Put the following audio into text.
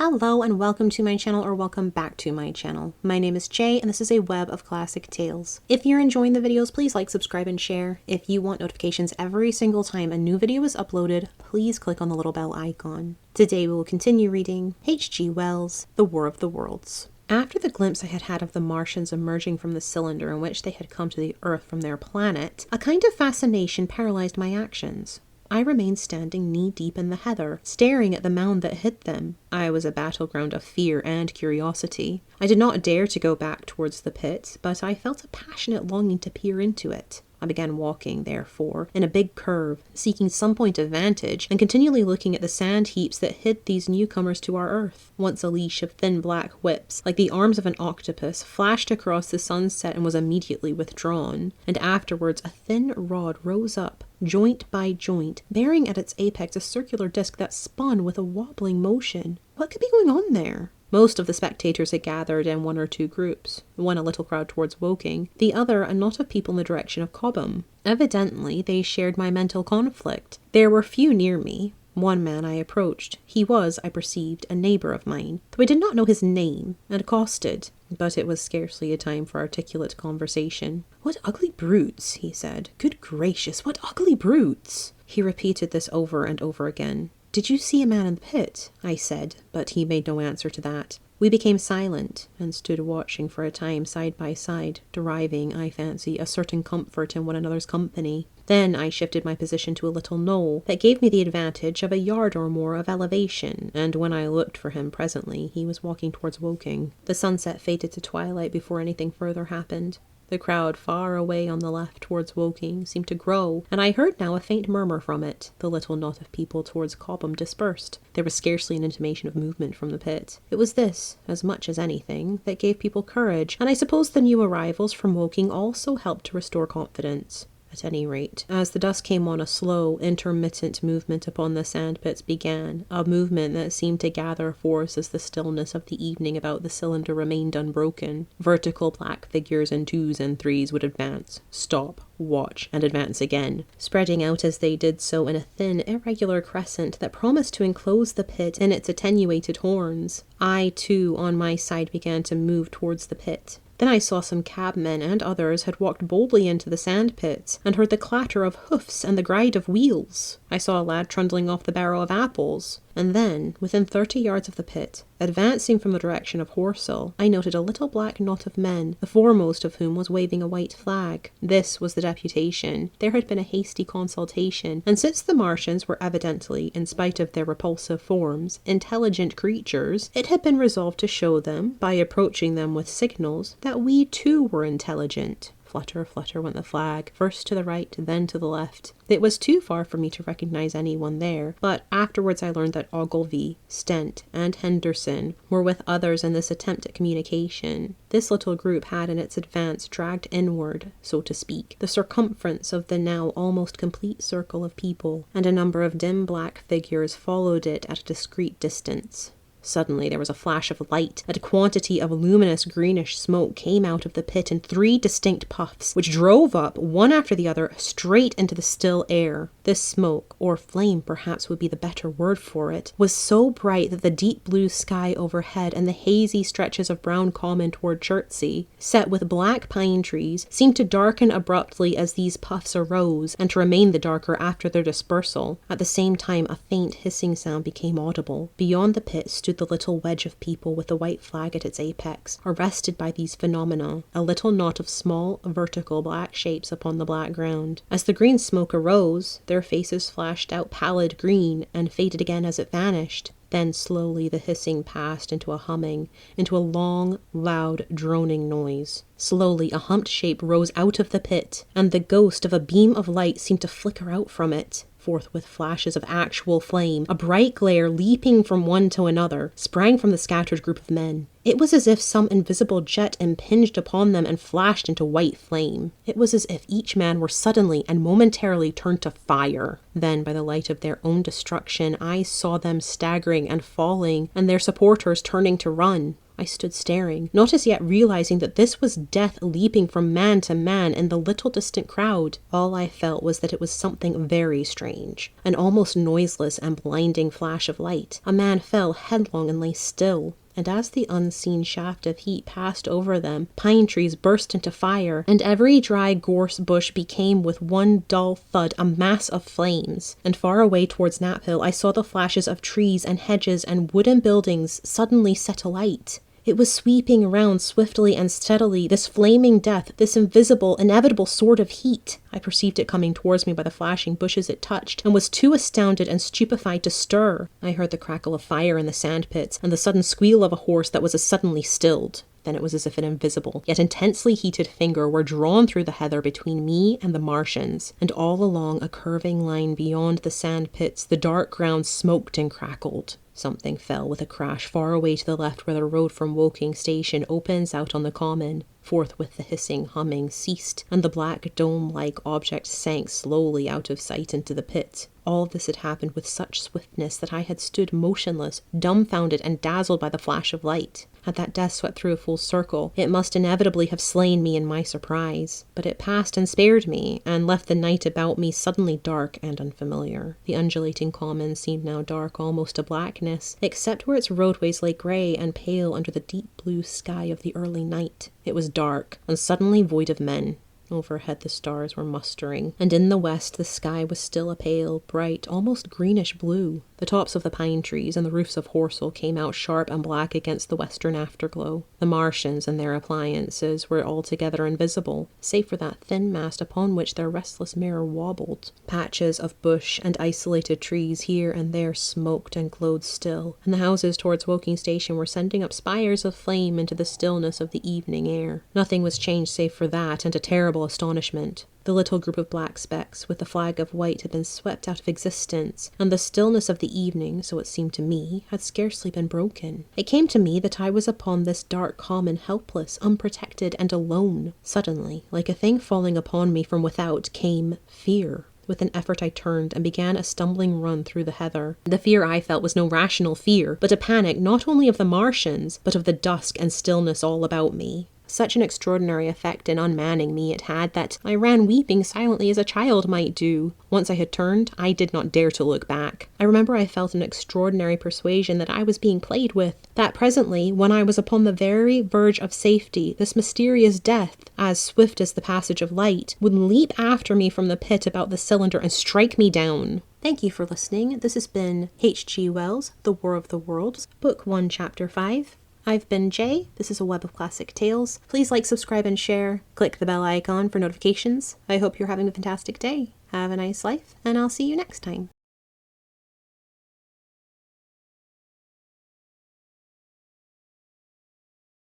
Hello and welcome to my channel, or welcome back to my channel. My name is Jay and this is a web of classic tales. If you're enjoying the videos, please like, subscribe, and share. If you want notifications every single time a new video is uploaded, please click on the little bell icon. Today we will continue reading H.G. Wells' The War of the Worlds. After the glimpse I had had of the Martians emerging from the cylinder in which they had come to the Earth from their planet, a kind of fascination paralyzed my actions. I remained standing knee-deep in the heather, staring at the mound that hid them. I was a battleground of fear and curiosity. I did not dare to go back towards the pit, but I felt a passionate longing to peer into it. I began walking, therefore, in a big curve, seeking some point of vantage, and continually looking at the sand heaps that hid these newcomers to our Earth. Once a leash of thin black whips, like the arms of an octopus, flashed across the sunset and was immediately withdrawn, and afterwards a thin rod rose up, joint by joint, bearing at its apex a circular disc that spun with a wobbling motion. What could be going on there? Most of the spectators had gathered in one or two groups, one a little crowd towards Woking, the other a knot of people in the direction of Cobham. Evidently, they shared my mental conflict. There were few near me. One man I approached. He was, I perceived, a neighbour of mine, though I did not know his name, and accosted. But it was scarcely a time for articulate conversation. "What ugly brutes," he said. "Good gracious, what ugly brutes!" He repeated this over and over again. "Did you see a man in the pit?" I said, but he made no answer to that. We became silent, and stood watching for a time side by side, deriving, I fancy, a certain comfort in one another's company. Then I shifted my position to a little knoll that gave me the advantage of a yard or more of elevation, and when I looked for him presently, he was walking towards Woking. The sunset faded to twilight before anything further happened. The crowd far away on the left towards Woking seemed to grow, and I heard now a faint murmur from it. The little knot of people towards Cobham dispersed. There was scarcely an intimation of movement from the pit. It was this, as much as anything, that gave people courage, and I suppose the new arrivals from Woking also helped to restore confidence. At any rate, as the dusk came on, a slow, intermittent movement upon the sandpits began, a movement that seemed to gather force as the stillness of the evening about the cylinder remained unbroken. Vertical black figures in twos and threes would advance, stop, watch, and advance again, spreading out as they did so in a thin, irregular crescent that promised to enclose the pit in its attenuated horns. I, too, on my side began to move towards the pit. Then I saw some cabmen and others had walked boldly into the sand pits, and heard the clatter of hoofs and the gride of wheels. I saw a lad trundling off the barrow of apples. And then, within 30 yards of the pit, advancing from the direction of Horsell, I noted a little black knot of men, the foremost of whom was waving a white flag. This was the deputation. There had been a hasty consultation, and since the Martians were evidently, in spite of their repulsive forms, intelligent creatures, it had been resolved to show them, by approaching them with signals, that we too were intelligent. Flutter, flutter went the flag, first to the right, then to the left. It was too far for me to recognize anyone there, but afterwards I learned that Ogilvie, Stent, and Henderson were with others in this attempt at communication. This little group had in its advance dragged inward, so to speak, the circumference of the now almost complete circle of people, and a number of dim black figures followed it at a discreet distance. Suddenly there was a flash of light, and a quantity of luminous greenish smoke came out of the pit in 3 distinct puffs, which drove up, one after the other, straight into the still air. This smoke, or flame perhaps would be the better word for it, was so bright that the deep blue sky overhead and the hazy stretches of brown common toward Chertsey, set with black pine trees, seemed to darken abruptly as these puffs arose, and to remain the darker after their dispersal. At the same time a faint hissing sound became audible. Beyond the pit stood the little wedge of people with the white flag at its apex, arrested by these phenomena, a little knot of small, vertical black shapes upon the black ground. As the green smoke arose, their faces flashed out pallid green, and faded again as it vanished. Then slowly the hissing passed into a humming, into a long, loud, droning noise. Slowly a humped shape rose out of the pit, and the ghost of a beam of light seemed to flicker out from it. Forthwith flashes of actual flame, a bright glare leaping from one to another, sprang from the scattered group of men. It was as if some invisible jet impinged upon them and flashed into white flame. It was as if each man were suddenly and momentarily turned to fire. Then, by the light of their own destruction, I saw them staggering and falling, and their supporters turning to run. I stood staring, not as yet realizing that this was death leaping from man to man in the little distant crowd. All I felt was that it was something very strange. An almost noiseless and blinding flash of light. A man fell headlong and lay still. And as the unseen shaft of heat passed over them, pine trees burst into fire, and every dry gorse bush became with one dull thud a mass of flames. And far away towards Knaphill I saw the flashes of trees and hedges and wooden buildings suddenly set alight. It was sweeping around swiftly and steadily, this flaming death, this invisible, inevitable sword of heat. I perceived it coming towards me by the flashing bushes it touched, and was too astounded and stupefied to stir. I heard the crackle of fire in the sandpits, and the sudden squeal of a horse that was as suddenly stilled. Then it was as if an invisible, yet intensely heated finger were drawn through the heather between me and the Martians, and all along a curving line beyond the sandpits the dark ground smoked and crackled. Something fell with a crash far away to the left where the road from Woking Station opens out on the common. Forthwith the hissing, humming ceased, and the black dome-like object sank slowly out of sight into the pit. All this had happened with such swiftness that I had stood motionless, dumbfounded and dazzled by the flash of light. Had that death swept through a full circle, it must inevitably have slain me in my surprise. But it passed and spared me, and left the night about me suddenly dark and unfamiliar. The undulating common seemed now dark almost to blackness, except where its roadways lay grey and pale under the deep blue sky of the early night. It was dark, and suddenly void of men. Overhead the stars were mustering, and in the west the sky was still a pale, bright, almost greenish blue. The tops of the pine trees and the roofs of Horsell came out sharp and black against the western afterglow. The Martians and their appliances were altogether invisible, save for that thin mast upon which their restless mirror wobbled. Patches of bush and isolated trees here and there smoked and glowed still, and the houses towards Woking Station were sending up spires of flame into the stillness of the evening air. Nothing was changed save for that and a terrible astonishment. The little group of black specks with the flag of white had been swept out of existence, and the stillness of the evening, so it seemed to me, had scarcely been broken. It came to me that I was upon this dark common helpless, unprotected, and alone. Suddenly, like a thing falling upon me from without, came fear. With an effort I turned and began a stumbling run through the heather. The fear I felt was no rational fear, but a panic not only of the Martians, but of the dusk and stillness all about me. Such an extraordinary effect in unmanning me it had that I ran weeping silently as a child might do. Once I had turned, I did not dare to look back. I remember I felt an extraordinary persuasion that I was being played with, that presently, when I was upon the very verge of safety, this mysterious death, as swift as the passage of light, would leap after me from the pit about the cylinder and strike me down. Thank you for listening. This has been H.G. Wells' The War of the Worlds, Book 1, Chapter 5. I've been Jay. This is a web of classic tales. Please like, subscribe, and share. Click the bell icon for notifications. I hope you're having a fantastic day. Have a nice life, and I'll see you next time.